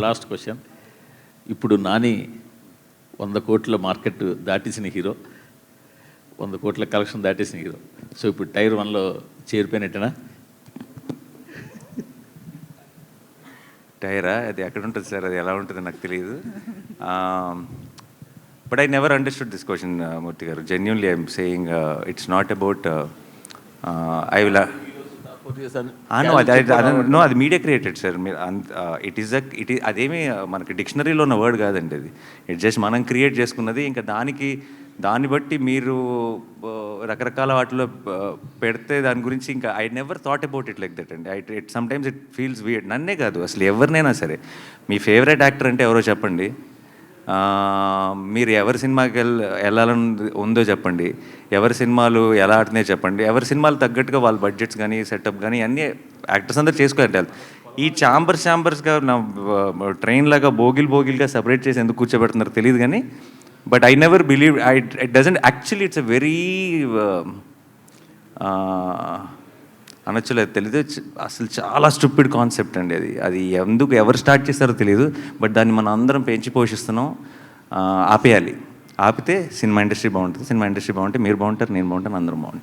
Last question. ఇప్పుడు నాని 100 కోట్ల market దాటేసిన hero, 100 కోట్ల కలెక్షన్ దాటేసిన హీరో. సో ఇప్పుడు టైర్ 1లో చేరిపోయినట్టేనా? టైరా? అది ఎక్కడ ఉంటుంది సార్, అది ఎలా ఉంటుందో నాకు తెలియదు. But I never understood this question, Murthy garu. Genuinely I'm saying it's not about I will know, అది మీడియా క్రియేటెడ్ సార్. మీరు ఇట్ ఈస్ అదేమి మనకి డిక్షనరీలో ఉన్న వర్డ్ కాదండి అది. ఇట్ జస్ట్ మనం క్రియేట్ చేసుకున్నది. ఇంకా దాన్ని బట్టి మీరు రకరకాల వాటిలో పెడితే దాని గురించి ఇంకా I never thought about it like that అండి. It sometimes it feels weird. నన్నే కాదు, అసలు ఎవరినైనా సరే, మీ ఫేవరెట్ యాక్టర్ అంటే ఎవరో చెప్పండి, మీరు ఎవరి సినిమాకి వెళ్ళాలని ఉందో చెప్పండి, ఎవరి సినిమాలు ఎలా ఆడుతున్నాయో చెప్పండి, ఎవరి సినిమాలు తగ్గట్టుగా వాళ్ళ బడ్జెట్స్ కానీ సెటప్ కానీ అన్నీ యాక్టర్స్ అందరూ చేసుకోవాలి. ఈ ఛాంబర్స్గా నా ట్రైన్ లాగా బోగిల్గా సపరేట్ చేసి ఎందుకు కూర్చోబెడుతున్నారో తెలియదు కానీ, but I never believe it doesn't actually. It's a very అనొచ్చులేదు తెలీదు, అసలు చాలా స్టూపిడ్ కాన్సెప్ట్ అండి అది ఎందుకు ఎవరు స్టార్ట్ చేస్తారో తెలియదు. బట్ దాన్ని మనం అందరం పెంచి పోషిస్తున్నాం. ఆపేయాలి. ఆపితే సినిమా ఇండస్ట్రీ బాగుంటుంది. సినిమా ఇండస్ట్రీ బాగుంటే మీరు బాగుంటారు, నేను బాగుంటాను, అందరం బాగుంటాం.